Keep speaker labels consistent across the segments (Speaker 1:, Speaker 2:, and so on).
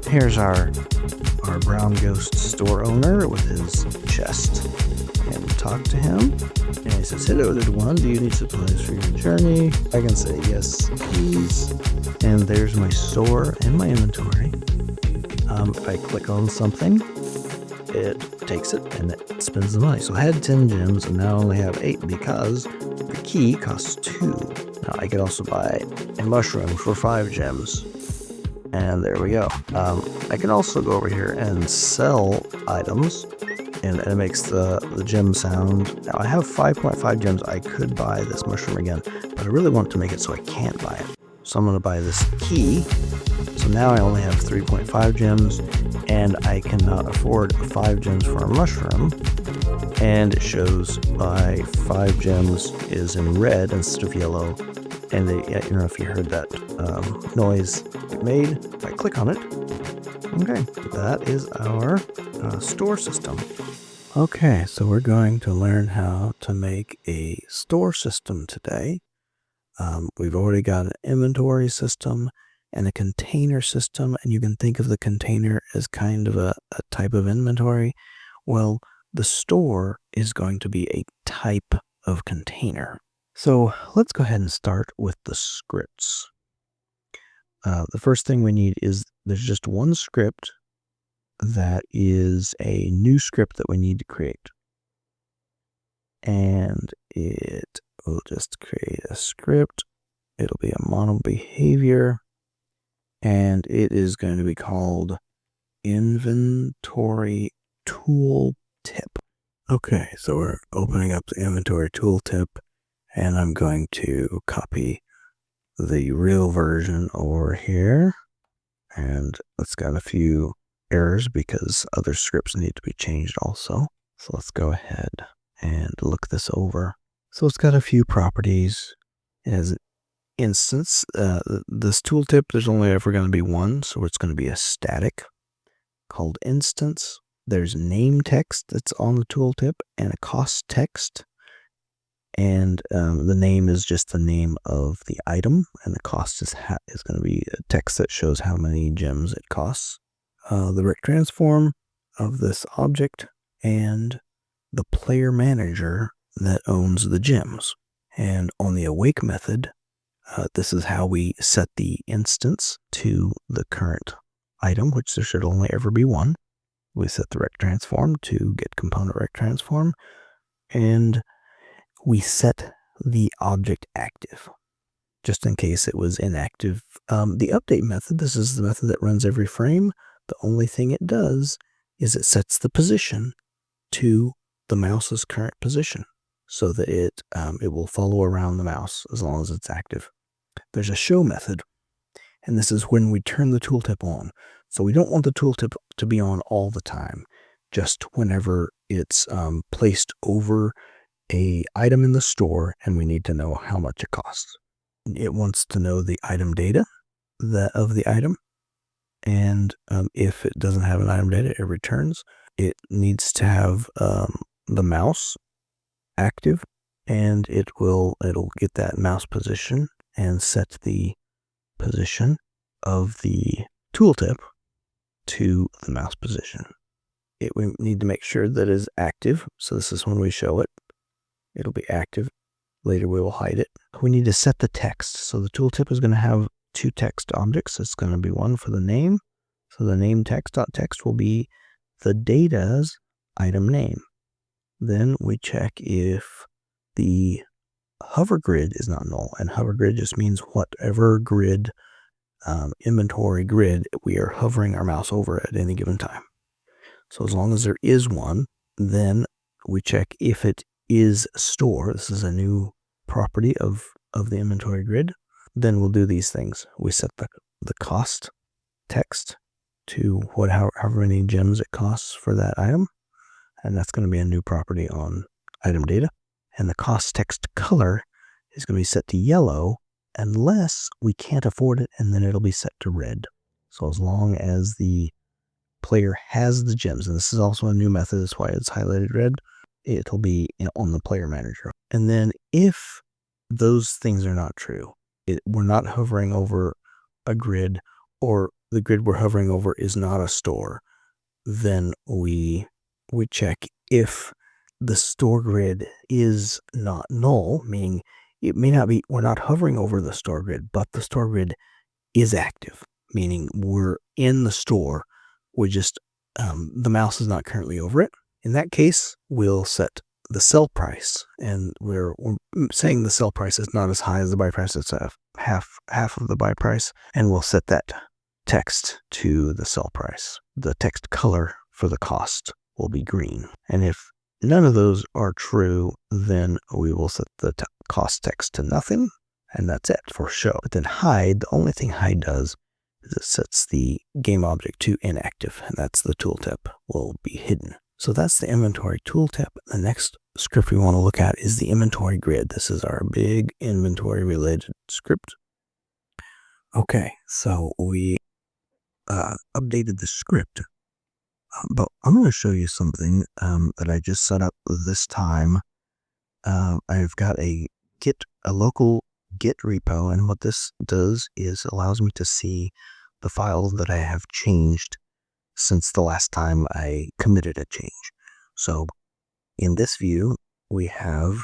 Speaker 1: Here's our brown ghost store owner with his chest. And we talk to him. And he says, "Hello, little one. Do you need supplies for your journey?" I can say, "Yes, please." And there's my store and my inventory. If I click on something, it takes it and it spends the money. So I had 10 gems and now I only have 8 because the key costs 2. Now I could also buy a mushroom for 5 gems. And there we go. I can also go over here and sell items, and it makes the gem sound. Now I have 5.5 gems. I could buy this mushroom again, but I really want to make it so I can't buy it. So I'm going to buy this key. So now I only have 3.5 gems, and I cannot afford 5 gems for a mushroom. And it shows my 5 gems is in red instead of yellow. And you know, if you heard that noise it made, if I click on it, okay, that is our store system. Okay, so we're going to learn how to make a store system today. We've already got an inventory system and a container system, and you can think of the container as kind of a type of inventory. Well, the store is going to be a type of container. So let's go ahead and start with the scripts. The first thing we need is there's just one script that is a new script that we need to create. And it will just create a script. It'll be a mono behavior. And it is going to be called Inventory Tooltip. Okay, so we're opening up the Inventory Tooltip. And I'm going to copy the real version over here. And it's got a few errors because other scripts need to be changed also. So let's go ahead and look this over. So it's got a few properties. It has an instance. This tooltip, there's only ever going to be one. So it's going to be a static called instance. There's name text that's on the tooltip and a cost text. And the name is just the name of the item, and the cost is going to be a text that shows how many gems it costs. The rect transform of this object, and the player manager that owns the gems. And on the awake method, this is how we set the instance to the current item, which there should only ever be one. We set the rect transform to get component rect transform, and we set the object active, just in case it was inactive. The update method, this is the method that runs every frame. The only thing it does is it sets the position to the mouse's current position so that it will follow around the mouse as long as it's active. There's a show method, and this is when we turn the tooltip on. So we don't want the tooltip to be on all the time, just whenever it's placed over a item in the store and we need to know how much it costs. It wants to know the item data of the item, and if it doesn't have an item data, it returns. It needs to have the mouse active, and it'll get that mouse position and set the position of the tooltip to the mouse position. We need to make sure that it is active, so this is when we show it. It'll be active. Later we will hide it. We need to set the text. So the tooltip is going to have 2 text objects. It's going to be one for the name. So the name text.text will be the data's item name. Then we check if the hover grid is not null. And hover grid just means whatever grid, inventory grid, we are hovering our mouse over at any given time. So as long as there is one, then we check if it is store. This is a new property of the inventory grid. Then we'll do these things. We set the cost text to however many gems it costs for that item. And that's going to be a new property on item data. And the cost text color is going to be set to yellow unless we can't afford it, and then it'll be set to red. So as long as the player has the gems, and this is also a new method, that's why it's highlighted red, it'll be on the player manager. And then if those things are not true, we're not hovering over a grid, or the grid we're hovering over is not a store, then we check if the store grid is not null, meaning it may not be, we're not hovering over the store grid, but the store grid is active, meaning we're in the store. We're just, the mouse is not currently over it. In that case, we'll set the sell price, and we're saying the sell price is not as high as the buy price. It's half of the buy price, and we'll set that text to the sell price. The text color for the cost will be green, and if none of those are true, then we will set the cost text to nothing, and that's it for show. But then hide, the only thing hide does is it sets the game object to inactive, and that's the tooltip will be hidden. So that's the inventory tooltip. The next script we want to look at is the inventory grid. This is our big inventory related script. Okay, so we updated the script, but I'm going to show you something that I just set up this time. I've got a local Git repo, and what this does is allows me to see the files that I have changed since the last time I committed a change. So in this view, we have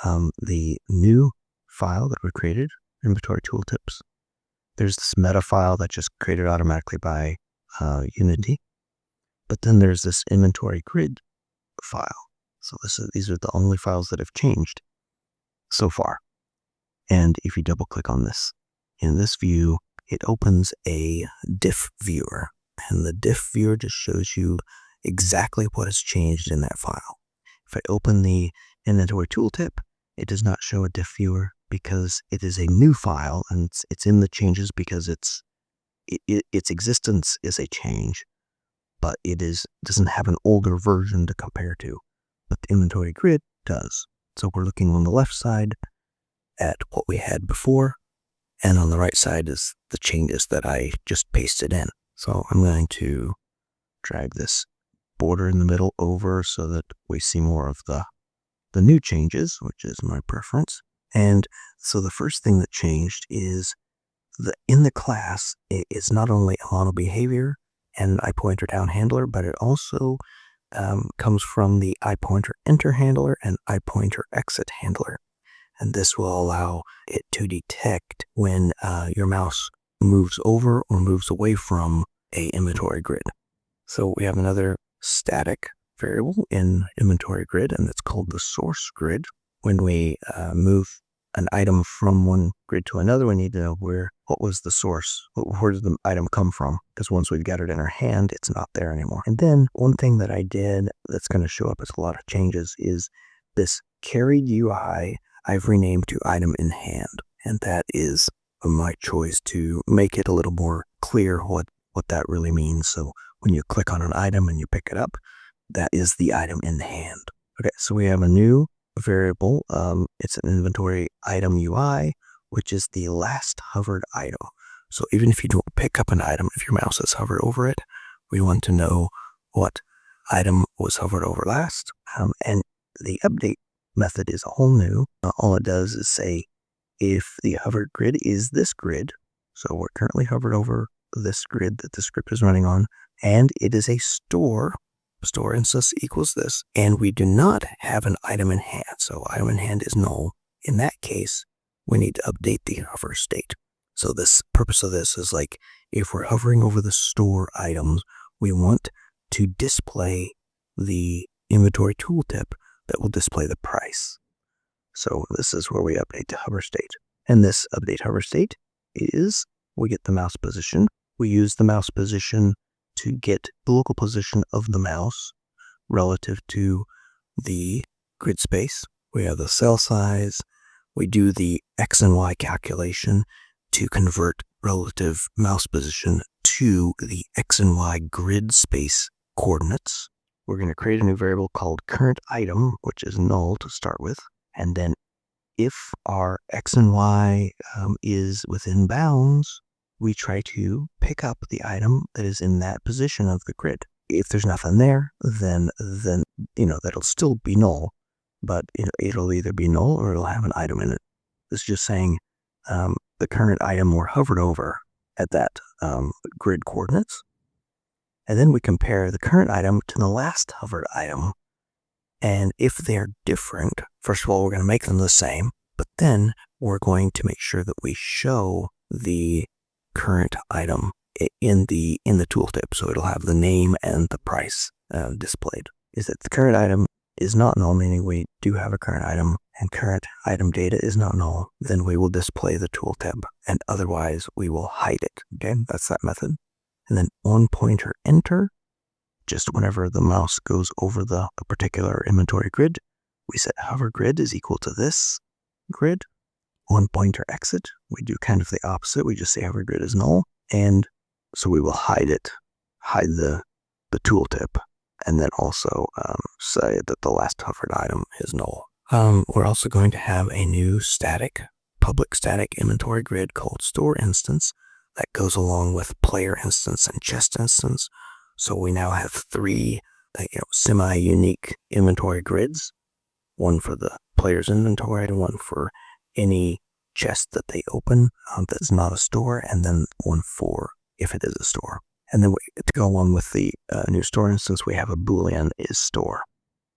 Speaker 1: the new file that we created, inventory tooltips. There's this meta file that just created automatically by Unity. But then there's this inventory grid file. So these are the only files that have changed so far. And if you double click on this, in this view, it opens a Diff Viewer. And the Diff Viewer just shows you exactly what has changed in that file. If I open the inventory tooltip, it does not show a Diff Viewer because it is a new file, and it's in the changes because its existence is a change, but it doesn't have an older version to compare to. But the inventory grid does. So we're looking on the left side at what we had before, and on the right side is the changes that I just pasted in. So I'm going to drag this border in the middle over so that we see more of the new changes, which is my preference. And so the first thing that changed is in the class, it is not only a mono behavior and iPointer down handler, but it also comes from the iPointer enter handler and iPointer exit handler. And this will allow it to detect when your mouse moves over or moves away from a inventory grid. So we have another static variable in inventory grid, and it's called the source grid. When we move an item from one grid to another, we need to know what was the source, where did the item come from? Because once we've got it in our hand, it's not there anymore. And then one thing that I did that's going to show up as a lot of changes is this carried UI I've renamed to item in hand. And that is my choice to make it a little more clear what that really means. So when you click on an item and you pick it up, that is the item in hand. Okay, so we have a new variable. It's an inventory item UI, which is the last hovered item. So even if you don't pick up an item, if your mouse is hovered over it, we want to know what item was hovered over last. And the update method is all new. All it does is say if the hovered grid is this grid, so we're currently hovered over this grid that the script is running on, and it is a store instance equals this, and we do not have an item in hand, so item in hand is null. In that case, we need to update the hover state. So this purpose of this is like if we're hovering over the store items, we want to display the inventory tooltip that will display the price. So this is where we update the hover state. And this update hover state is we get the mouse position. We use the mouse position to get the local position of the mouse relative to the grid space. We have the cell size. We do the X and Y calculation to convert relative mouse position to the X and Y grid space coordinates. We're going to create a new variable called current item, which is null to start with. And then if our X and Y is within bounds, we try to pick up the item that is in that position of the grid. If there's nothing there, then that'll still be null, but it'll either be null or it'll have an item in it. It's just saying the current item we're hovered over at that grid coordinates. And then we compare the current item to the last hovered item. And if they're different, first of all, we're going to make them the same, but then we're going to make sure that we show the current item in the tooltip. So it'll have the name and the price displayed. Is that the current item is not null, meaning we do have a current item, and current item data is not null, then we will display the tooltip, and otherwise we will hide it. Okay, that's that method. And then onPointer enter, just whenever the mouse goes over the particular inventory grid, we set hover grid is equal to this grid. OnPointer exit, we do kind of the opposite. We just say hover grid is null, and so we will hide it, hide the tooltip, and then also say that the last hovered item is null. We're also going to have a new public static inventory grid called store instance that goes along with player instance and chest instance. So we now have three semi-unique inventory grids, one for the player's inventory, one for any chest that they open that's not a store, and then one for if it is a store. And then to go along with the new store instance, we have a Boolean is store.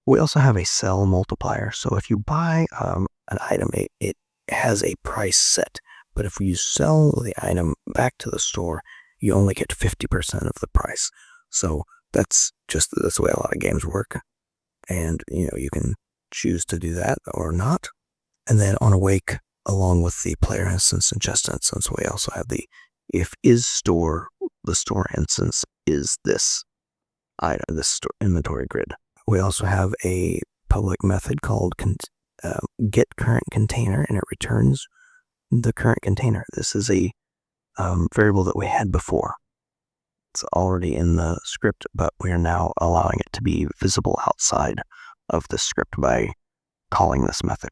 Speaker 1: We also have a sell multiplier. So if you buy an item, it has a price set. But if you sell the item back to the store, you only get 50% of the price. So that's the way a lot of games work. And, you can choose to do that or not. And then on awake, along with the player instance and chest instance, we also have the if is store, the store instance is this item, this store inventory grid. We also have a public method called get current container, and it returns the current container. This is a variable that we had before. It's already in the script, but we are now allowing it to be visible outside of the script by calling this method.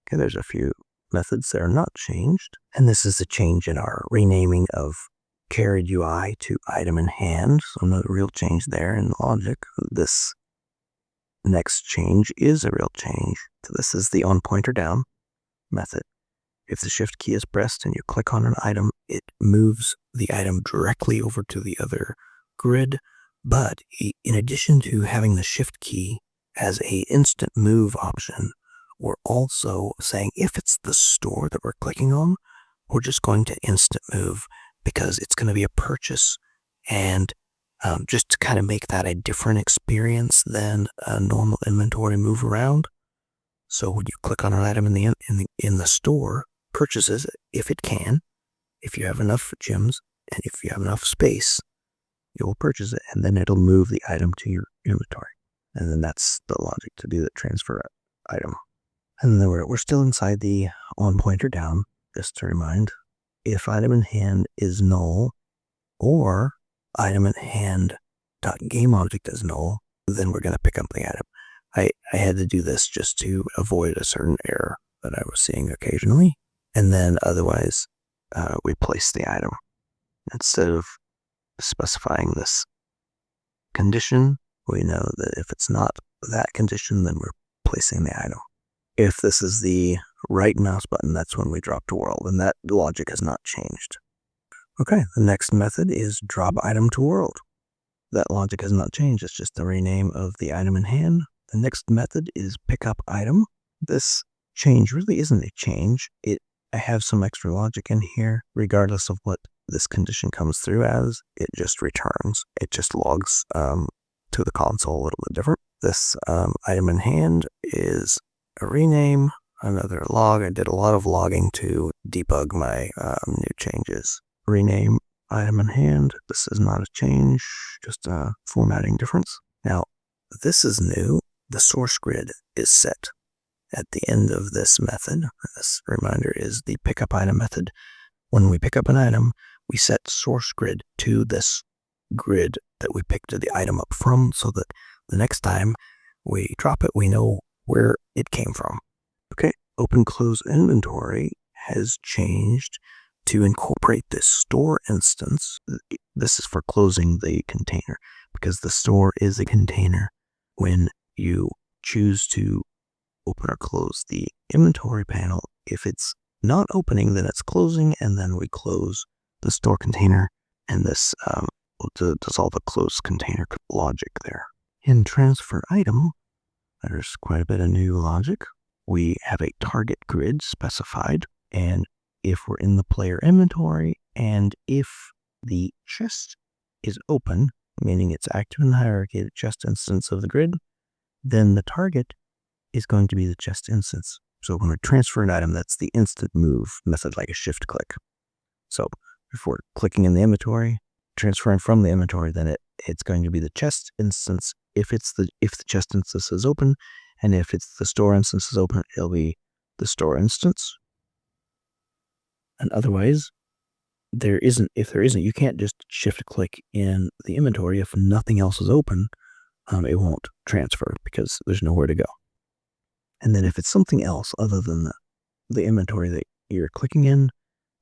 Speaker 1: Okay, there's a few methods that are not changed, and this is a change in our renaming of carried UI to item in hand. So no real change there in logic. This next change is a real change. So this is the onPointer down method. If the shift key is pressed and you click on an item, it moves the item directly over to the other grid. But in addition to having the shift key as an instant move option, we're also saying if it's the store that we're clicking on, we're just going to instant move because it's going to be a purchase, and just to kind of make that a different experience than a normal inventory move around. So when you click on an item in the store, purchases if it can, if you have enough gems and if you have enough space, you will purchase it, and then it'll move the item to your inventory. And then that's the logic to do the transfer item. And then we're still inside the onPointer down, just to remind, if item in hand is null or item in hand .game object is null, then we're going to pick up the item. I had to do this just to avoid a certain error that I was seeing occasionally. And then otherwise, we place the item. Instead of specifying this condition, we know that if it's not that condition, then we're placing the item. If this is the right mouse button, that's when we drop to world, and that logic has not changed. Okay, the next method is drop item to world. That logic has not changed, it's just the rename of the item in hand. The next method is pick up item. This change really isn't a change. I have some extra logic in here. Regardless of what this condition comes through as, it just returns. It just logs to the console a little bit different. This item in hand is a rename, another log. I did a lot of logging to debug my new changes. Rename item in hand. This is not a change, just a formatting difference. Now, this is new. The source grid is set at the end of this method. This reminder is the pickup item method. When we pick up an item, we set source grid to this grid that we picked the item up from, so that the next time we drop it, we know where it came from. Okay, open close inventory has changed to incorporate this store instance. This is for closing the container, because the store is a container. When you choose to open or close the inventory panel, if it's not opening, then it's closing, and then we close the store container, and this does all the close container logic there. In transfer item, there's quite a bit of new logic. We have a target grid specified, and if we're in the player inventory, and if the chest is open, meaning it's active in the hierarchy, the chest instance of the grid, then the target is going to be the chest instance. So when we transfer an item, that's the instant move method, like a shift click. So if we're clicking in the inventory, transferring from the inventory, then it's going to be the chest instance if the chest instance is open, and if it's the store instance is open, it'll be the store instance. And otherwise, if there isn't, you can't just shift click in the inventory. If nothing else is open, it won't transfer because there's nowhere to go. And then if it's something else other than the inventory that you're clicking in,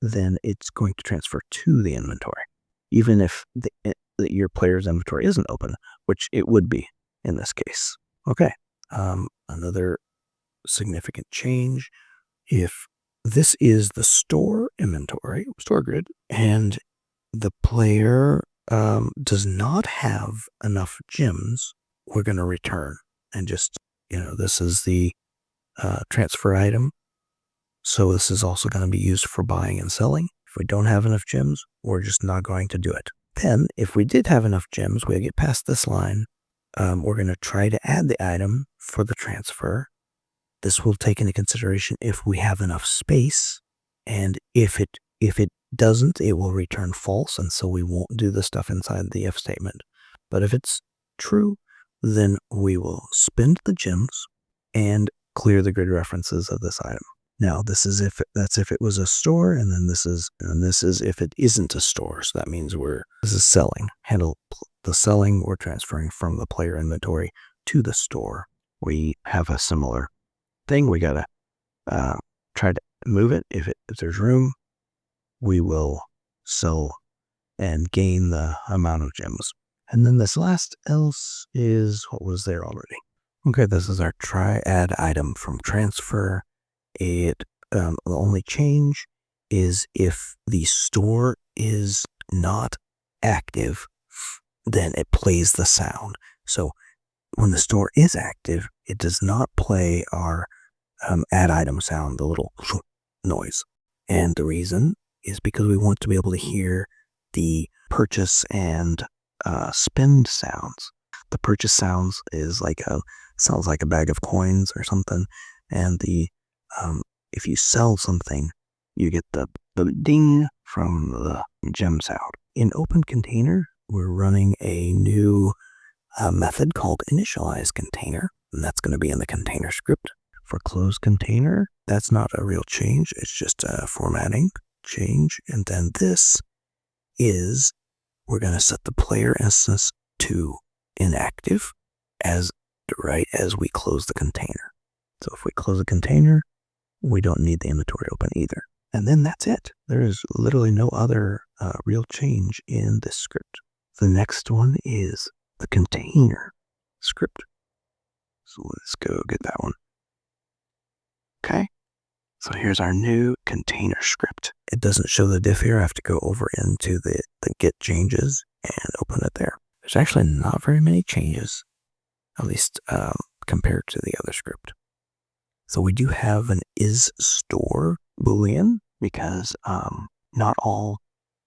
Speaker 1: then it's going to transfer to the inventory, even if your player's inventory isn't open, which it would be in this case. Okay, another significant change. If this is the store inventory, store grid, and the player does not have enough gems, we're going to return and just, this is the transfer item. So this is also going to be used for buying and selling. If we don't have enough gems, we're just not going to do it. Then if we did have enough gems, we get past this line, we're going to try to add the item for the transfer. This will take into consideration if we have enough space, and if it doesn't, it will return false, and so we won't do the stuff inside the if statement. But if it's true, then we will spend the gems and clear the grid references of this item. Now, this is if it was a store, and then this is if it isn't a store. So that means this is selling. Handle the selling, we're transferring from the player inventory to the store. We have a similar thing. We gotta try to move it. If there's room, we will sell and gain the amount of gems. And then this last else is what was there already. Okay, this is our try add item from transfer. The only change is if the store is not active, then it plays the sound. So when the store is active, it does not play our add item sound, the little noise. And the reason is because we want to be able to hear the purchase and spend sounds. The purchase sounds sounds like a bag of coins or something, and if you sell something, you get the ding from the gem sound. In open container, we're running a new method called initialize container, and that's going to be in the container script. For close container, that's not a real change. It's just a formatting change. And then this is, we're going to set the player instance to inactive right as we close the container. So if we close the container, we don't need the inventory open either. And then that's it. There is literally no other real change in this script. The next one is the container script. So let's go get that one. Okay. So here's our new container script. It doesn't show the diff here. I have to go over into the get changes and open it there. There's actually not very many changes, at least compared to the other script. So we do have an isStore Boolean because not all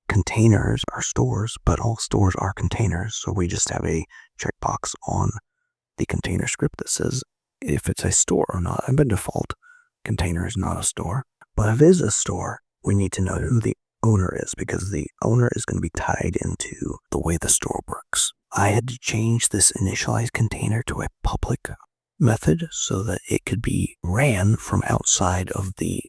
Speaker 1: containers are stores, but all stores are containers. So we just have a checkbox on the container script that says if it's a store or not. And by default, container is not a store. But if it is a store, we need to know who the owner is, because the owner is going to be tied into the way the store works. I had to change this initialize container to a public method so that it could be ran from outside of the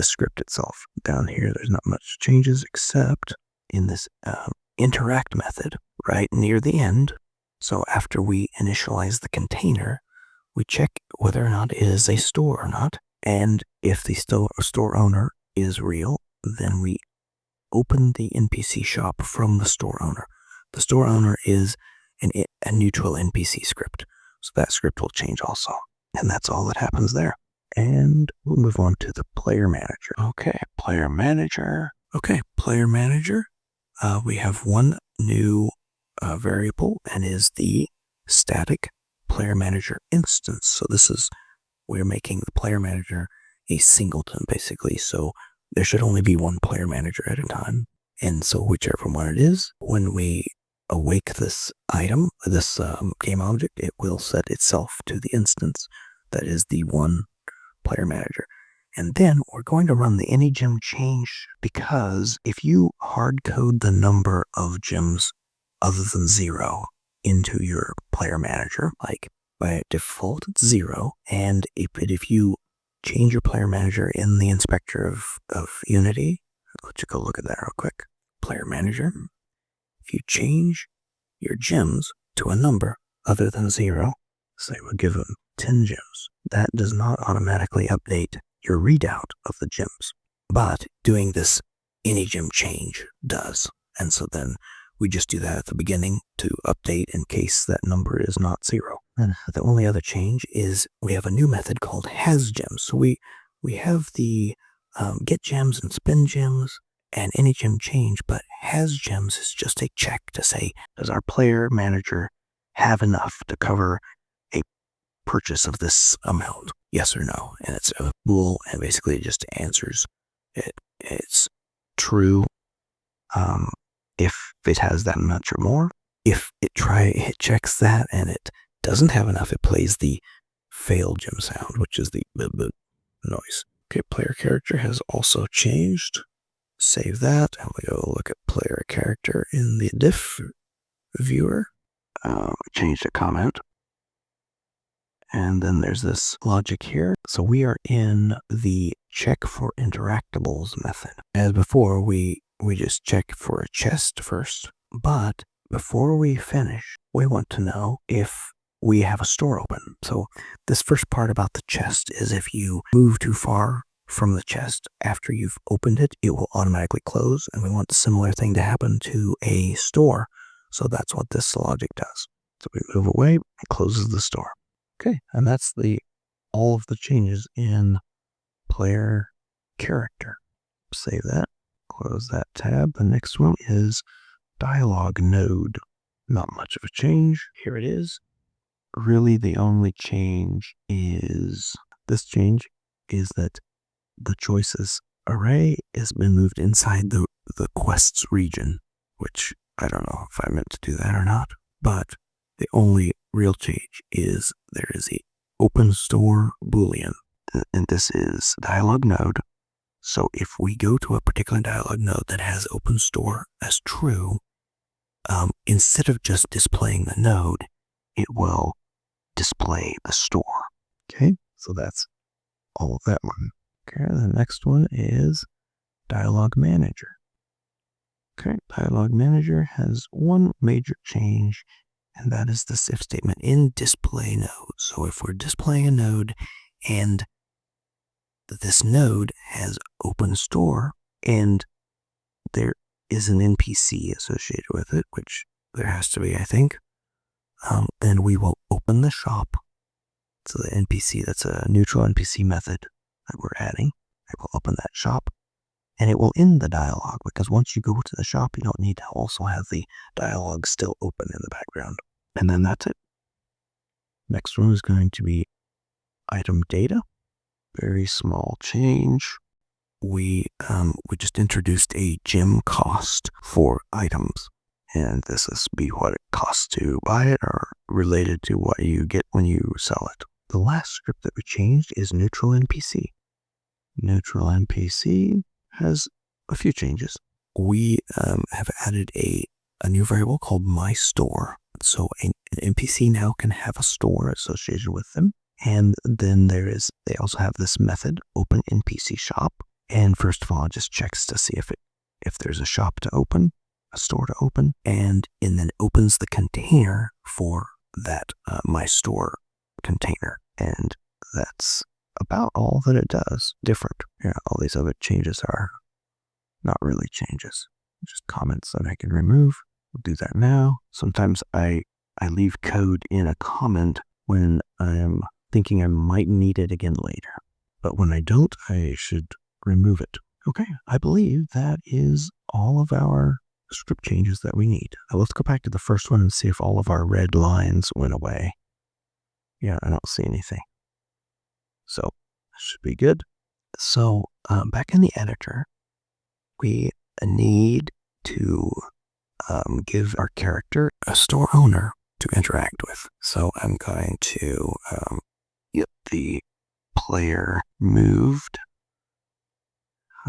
Speaker 1: script itself. Down here, there's not much changes except in this interact method right near the end. So after we initialize the container, we check whether or not it is a store or not. And if the store owner is real, then we open the NPC shop from the store owner. The store owner is a neutral NPC script. So that script will change also. And that's all that happens there. And we'll move on to the player manager. Okay, player manager. Okay, player manager. We have one new variable, and is the static player manager instance. So we're making the player manager a singleton, basically. So there should only be one player manager at a time. And so whichever one it is, when we awake this item, this game object, it will set itself to the instance that is the one player manager. And then we're going to run the AnyGem change, because if you hard code the number of gems other than 0 into your player manager, like by default it's 0, and if you change your player manager in the inspector of Unity, let's just go look at that real quick. Player manager, if you change your gems to a number other than 0, say we'll give them 10 gems, that does not automatically update your readout of the gems, but doing this AnyGem change does. And so then we just do that at the beginning to update in case that number is not 0. And the only other change is we have a new method called hasGems. So we have the get gems and spend gems and AnyGem change, but hasGems is just a check to say, does our player manager have enough to cover a purchase of this amount? Yes or no. And it's a bool, and basically it just answers it. It's true if it has that much or more. If it checks that and it doesn't have enough, it plays the fail gem sound, which is the noise. Okay, player character has also changed. Save that, and we go look at player character in the Diff Viewer. Change the comment. And then there's this logic here. So we are in the check for interactables method. As before, we just check for a chest first. But before we finish, we want to know if we have a store open. So this first part about the chest is if you move too far from the chest after you've opened it, it will automatically close. And we want a similar thing to happen to a store. So that's what this logic does. So we move away, it closes the store. Okay, and that's all of the changes in player character. Save that, close that tab. The next one is dialog node. Not much of a change. Here it is. Really, the only change is this change is that the choices array has been moved inside the quests region, which I don't know if I meant to do that or not, but the only real change is there is a open store boolean, and this is dialog node. So if we go to a particular dialog node that has open store as true, instead of just displaying the node, it will display the store. Okay, so that's all of that one. Okay, the next one is dialog manager. Okay, dialog manager has one major change, and that is this if statement in display node. So if we're displaying a node and this node has open store and there is an NPC associated with it, which there has to be, I think, then we will open the shop. So the NPC, that's a neutral NPC method that we're adding. It will open that shop, and it will end the dialog, because once you go to the shop, you don't need to also have the dialog still open in the background. And then that's it. Next one is going to be item data. Very small change. We just introduced a gem cost for items, and this is what it costs to buy it, or related to what you get when you sell it. The last script that we changed is neutral NPC. Neutral NPC has a few changes. We have added a new variable called myStore. So an NPC now can have a store associated with them. And then they also have this method, open NPC shop. And first of all, it just checks to see if there's a shop to open, a store to open, and then opens the container for that myStore container. And that's about all that it does different. Yeah, all these other changes are not really changes, just comments that I can remove. We'll do that now. Sometimes I leave code in a comment when I am thinking I might need it again later. But when I don't, I should remove it. Okay, I believe that is all of our script changes that we need. Now let's go back to the first one and see if all of our red lines went away. Yeah, I don't see anything. So that should be good. So back in the editor, we need to give our character a store owner to interact with. So I'm going to get the player moved.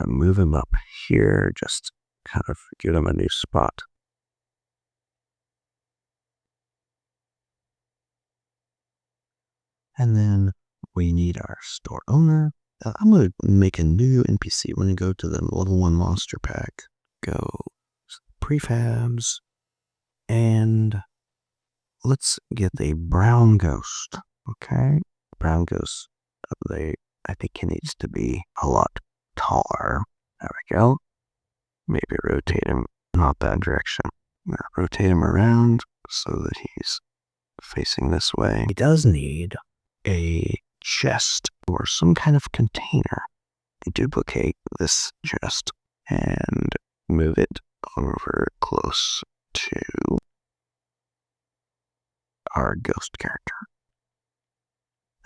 Speaker 1: Move him up here, just kind of give him a new spot. And then we need our store owner. I'm going to make a new NPC. We're going to go to the level 1 monster pack. Go prefabs. And let's get a brown ghost. Okay. Brown ghost. I think he needs to be a lot taller. There we go. Maybe rotate him not that direction. Rotate him around so that he's facing this way. He does need a chest or some kind of container. Duplicate this chest and move it over close to our ghost character.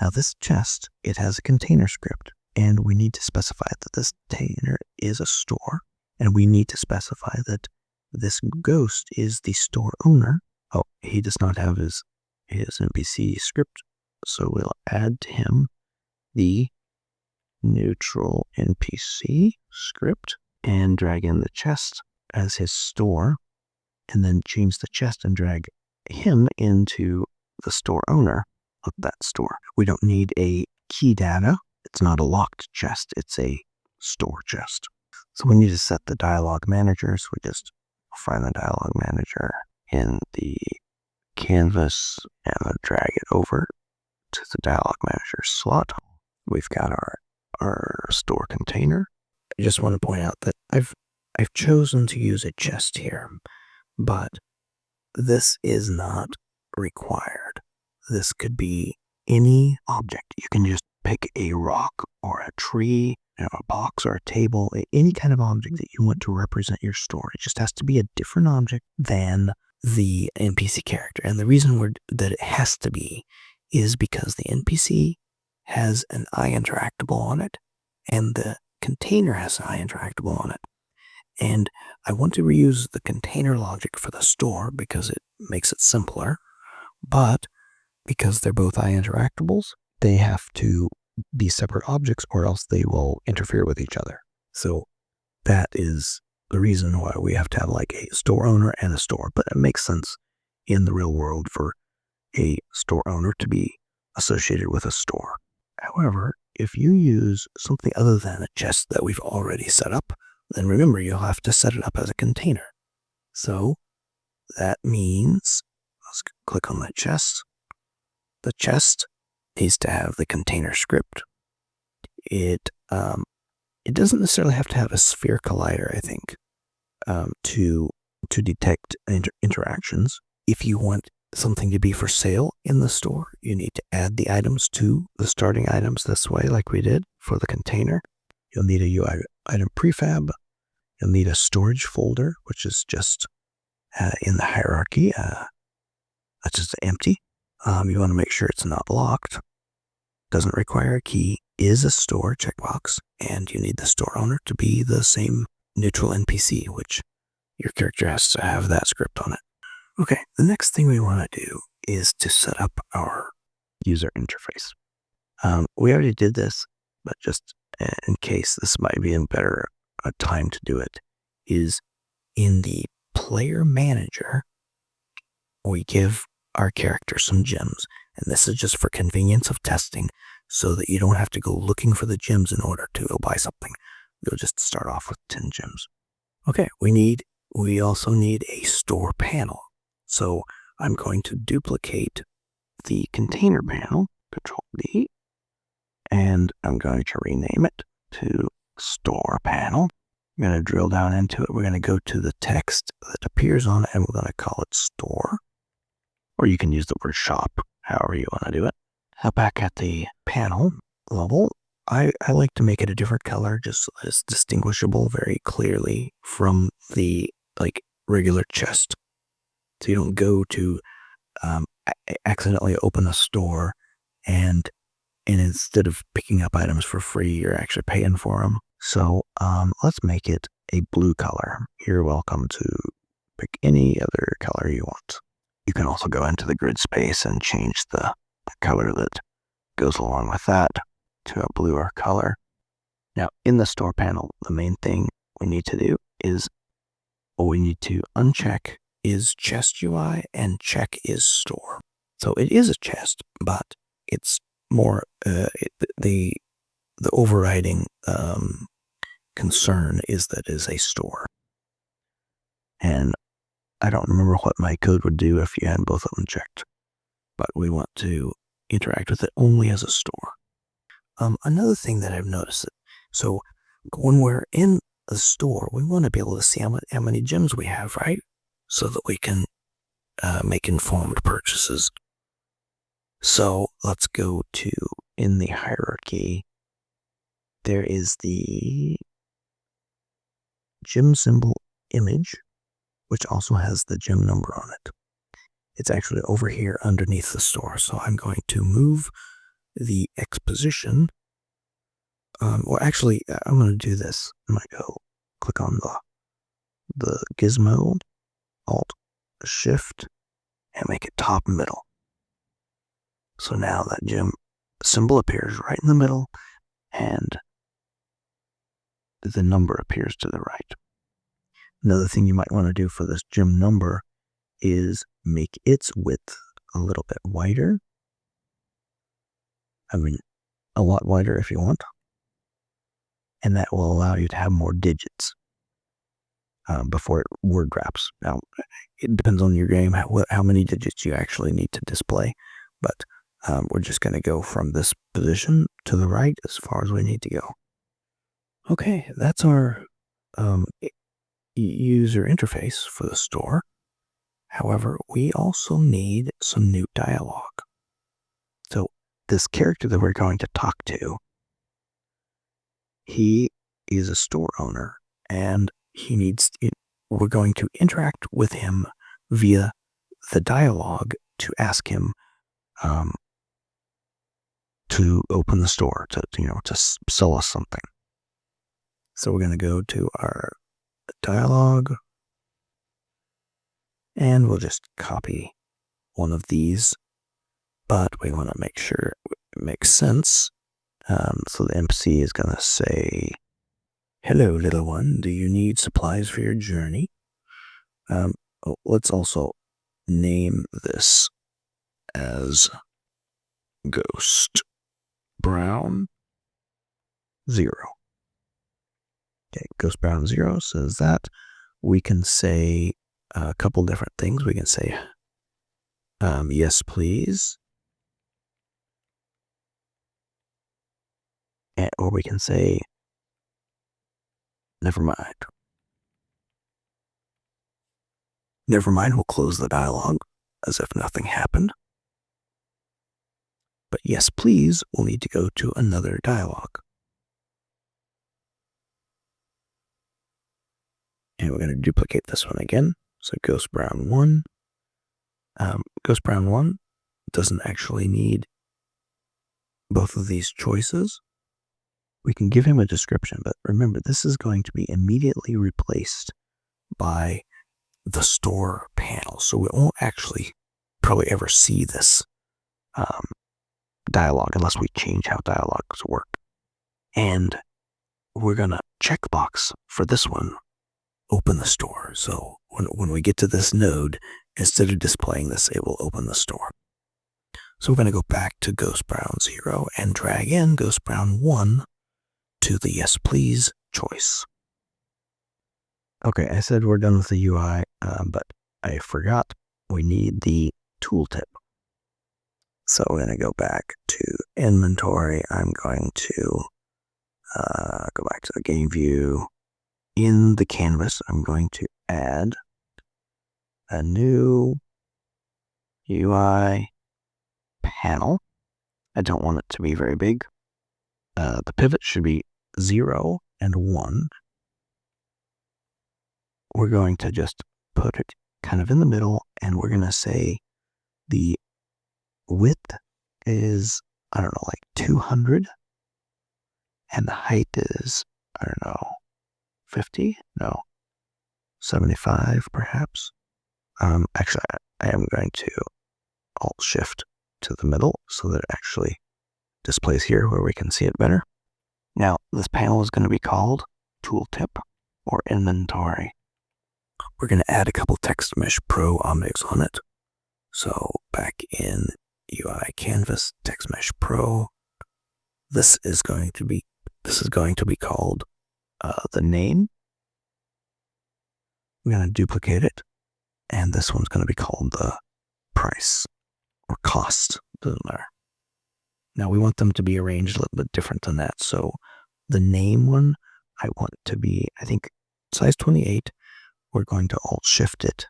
Speaker 1: Now this chest, it has a container script, and we need to specify that this container is a store, and we need to specify that this ghost is the store owner. Oh, he does not have his NPC script, so we'll add to him the neutral NPC script and drag in the chest as his store, and then change the chest and drag him into the store owner of that store. We don't need a key data. It's not a locked chest. It's a store chest. So we need to set the dialog manager. So we just find the dialog manager in the canvas and drag it over to the dialog manager slot. We've got our store container. I just want to point out that I've chosen to use a chest here, but this is not required. This could be any object. You can just pick a rock or a tree, a box or a table, any kind of object that you want to represent your store. It just has to be a different object than the NPC character. And the reason that it has to be is because the NPC has an iInteractable on it, and the container has an iInteractable on it. And I want to reuse the container logic for the store because it makes it simpler, but because they're both iInteractables, they have to be separate objects or else they will interfere with each other. So that is the reason why we have to have like a store owner and a store, but it makes sense in the real world for a store owner to be associated with a store. However, if you use something other than a chest that we've already set up, then remember you'll have to set it up as a container. So that means, let's click on that chest. The chest needs to have the container script. It doesn't necessarily have to have a sphere collider, I think, to detect interactions. If you want something to be for sale in the store, you need to add the items to the starting items this way, like we did for the container. You'll need a UI item prefab. You'll need a storage folder, which is just in the hierarchy. That's just empty. You want to make sure it's not locked. Doesn't require a key. Is a store checkbox. And you need the store owner to be the same neutral NPC, which your character has to have that script on it. Okay, the next thing we want to do is to set up our user interface. We already did this, but just in case this might be a better time to do it, is in the player manager, we give our character some gems. And this is just for convenience of testing so that you don't have to go looking for the gems in order to go buy something. You'll just start off with 10 gems. Okay, we also need a store panel. So I'm going to duplicate the container panel, Control-D, and I'm going to rename it to store panel. I'm going to drill down into it. We're going to go to the text that appears on it, and we're going to call it store. Or you can use the word shop, however you want to do it. Now back at the panel level, I like to make it a different color, just so that it's distinguishable very clearly from the regular chest. So you don't go to accidentally open a store and instead of picking up items for free, you're actually paying for them. So let's make it a blue color. You're welcome to pick any other color you want. You can also go into the grid space and change the color that goes along with that to a bluer color. Now, in the store panel, the main thing we need to do is we need to uncheck is chest UI and check is store. So it is a chest, but it's more the overriding concern is that it is a store. And I don't remember what my code would do if you had both of them checked, but we want to interact with it only as a store. Another thing that I've noticed, so when we're in a store, we want to be able to see how many gems we have, right? So that we can make informed purchases. So let's go to, in the hierarchy, there is the gem symbol image, which also has the gem number on it. It's actually over here underneath the store. So I'm going to move the X position. Well, actually, I'm going to do this. I'm going to go click on the gizmo, Alt, Shift, and make it top middle. So now that gem symbol appears right in the middle, and the number appears to the right. Another thing you might want to do for this gem number is make its width a little bit wider. I mean, a lot wider if you want. And that will allow you to have more digits before it word wraps. Now, it depends on your game, how many digits you actually need to display. But we're just going to go from this position to the right as far as we need to go. Okay, that's our user interface for the store. However, we also need some new dialogue. So this character that we're going to talk to, he is a store owner, and we're going to interact with him via the dialogue to ask him to open the store, to sell us something. So we're going to go to our dialogue, and we'll just copy one of these, but we want to make sure it makes sense. So the NPC is going to say, "Hello, little one, do you need supplies for your journey?" Let's also name this as Ghost Brown 0. Okay, Ghost Brown 0 says that. We can say a couple different things. We can say, yes, please. Or we can say, never mind. Never mind, we'll close the dialogue as if nothing happened. But yes, please, we'll need to go to another dialogue. And we're going to duplicate this one again. So Ghost Brown 1. Ghost Brown 1 doesn't actually need both of these choices. We can give him a description, but remember, this is going to be immediately replaced by the store panel. So we won't actually probably ever see this dialogue unless we change how dialogues work. And we're going to check the box for this one, open the store. So when we get to this node, instead of displaying this, it will open the store. So we're going to go back to Ghost Brown 0 and drag in Ghost Brown 1 to the yes please choice. Okay, I said we're done with the UI, but I forgot we need the tooltip. So we're going to go back to inventory. I'm going to go back to the game view. In the canvas, I'm going to add a new UI panel. I don't want it to be very big. the pivot should be 0 and 1. We're going to just put it kind of in the middle, and we're going to say the width is, I don't know, like 200, and the height is, I don't know, 50? No, 75 perhaps. Actually, I am going to Alt-Shift to the middle so that it actually displays here where we can see it better. Now, this panel is going to be called Tooltip or Inventory. We're going to add a couple Text Mesh Pro objects on it. So back in UI Canvas Text Mesh Pro, this is going to be called the name. We're going to duplicate it, and this one's going to be called the price or cost. Doesn't matter. Now we want them to be arranged a little bit different than that. So the name one, I want to be, I think, size 28. We're going to Alt-Shift it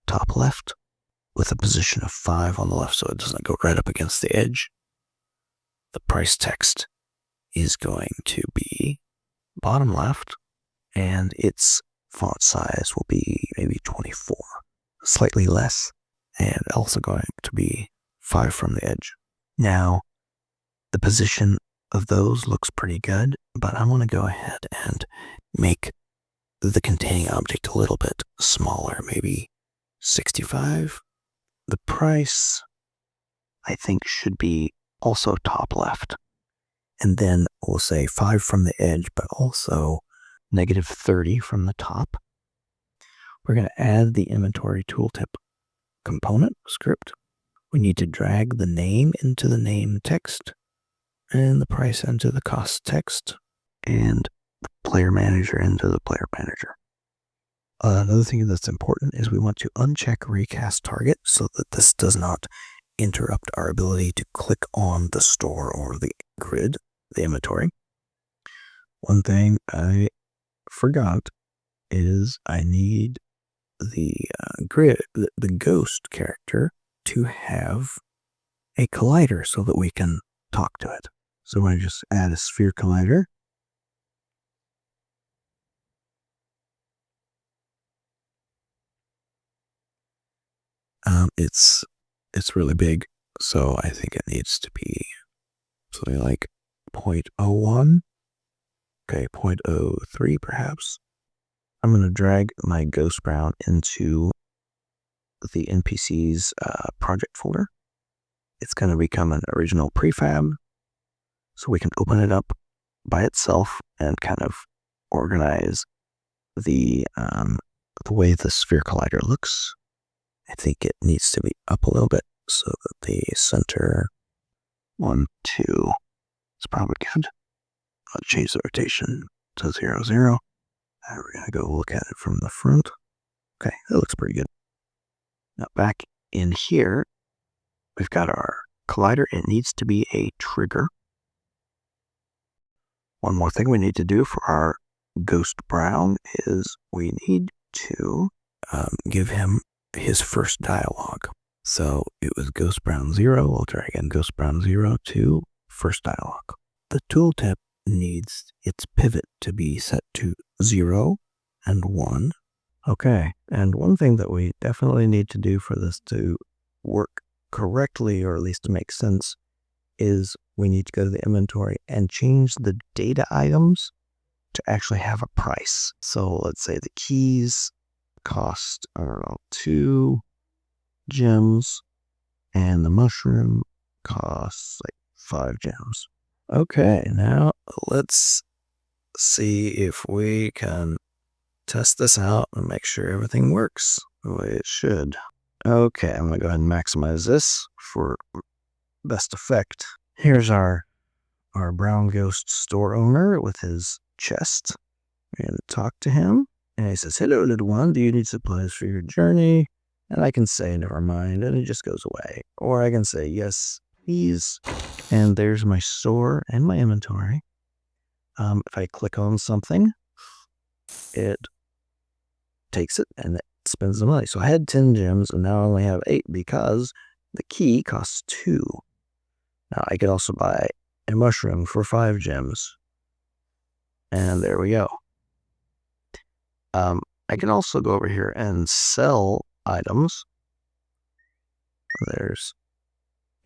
Speaker 1: top left with a position of 5 on the left so it doesn't go right up against the edge. The price text is going to be bottom left, and its font size will be maybe 24, slightly less, and also going to be 5 from the edge. Now, the position of those looks pretty good, but I want to go ahead and make the containing object a little bit smaller, maybe 65. The price, I think, should be also top left. And then we'll say 5 from the edge, but also -30 from the top. We're going to add the inventory tooltip component script. We need to drag the name into the name text and the price into the cost text and the player manager into the player manager. Another thing that's important is we want to uncheck Raycast Target so that this does not interrupt our ability to click on the store or the grid, the inventory. One thing I forgot is I need the grid, the ghost character, to have a collider so that we can talk to it. So I just add a sphere collider. It's really big, so I think it needs to be something like 0.01. Okay, 0.03 perhaps. I'm going to drag my Ghost Brown into the NPC's project folder. It's going to become an original prefab, so we can open it up by itself and kind of organize the way the sphere collider looks. I think it needs to be up a little bit so that the center 1, 2 is probably good. I'll change the rotation to 0, 0. And we're going to go look at it from the front. Okay, that looks pretty good. Now back in here, we've got our collider. It needs to be a trigger. One more thing we need to do for our Ghost Brown is we need to give him his first dialogue. So it was Ghost Brown 0. We'll try again. Ghost Brown 0 to first dialogue. The tooltip needs its pivot to be set to 0 and 1. Okay, and one thing that we definitely need to do for this to work correctly, or at least to make sense, is we need to go to the inventory and change the data items to actually have a price. So let's say the keys cost, I don't know, 2 gems, and the mushroom costs like 5 gems. Okay, now let's see if we can test this out and make sure everything works the way it should. Okay, I'm gonna go ahead and maximize this for best effect. Here's our brown ghost store owner with his chest. We're gonna talk to him. And he says, "Hello, little one, do you need supplies for your journey?" And I can say, "Never mind," and it just goes away. Or I can say, "Yes, please." And there's my store and my inventory. If I click on something, it takes it and it spends the money. So I had 10 gems and now I only have 8 because the key costs 2. Now I could also buy a mushroom for 5 gems. And there we go. I can also go over here and sell items.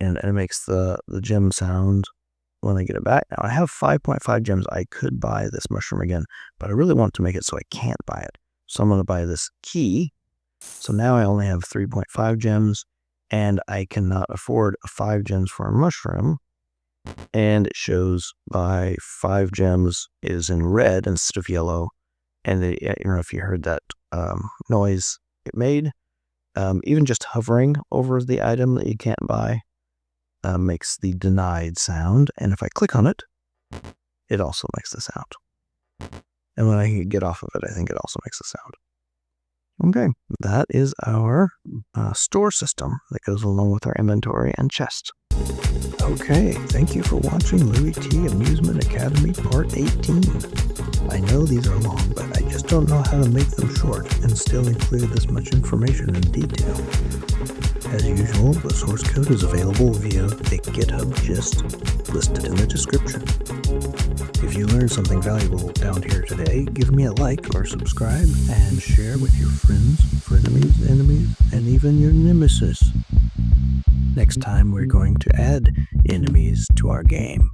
Speaker 1: And it makes the gem sound when I get it back. Now I have 5.5 gems. I could buy this mushroom again, but I really want to make it so I can't buy it. So I'm going to buy this key. So now I only have 3.5 gems, and I cannot afford 5 gems for a mushroom. And it shows by 5 gems is in red instead of yellow. And if you heard that noise it made, even just hovering over the item that you can't buy makes the denied sound. And if I click on it, it also makes the sound. And when I get off of it, I think it also makes the sound. Okay, that is our store system that goes along with our inventory and chest. Okay, thank you for watching LewyT Amusement Academy Part 18. I know these are long, but I just don't know how to make them short and still include this much information in detail. As usual, the source code is available via the GitHub gist listed in the description. If you learned something valuable down here today, give me a like or subscribe and share with your friends, frenemies, enemies, and even your nemesis. Next time we're going to add enemies to our game.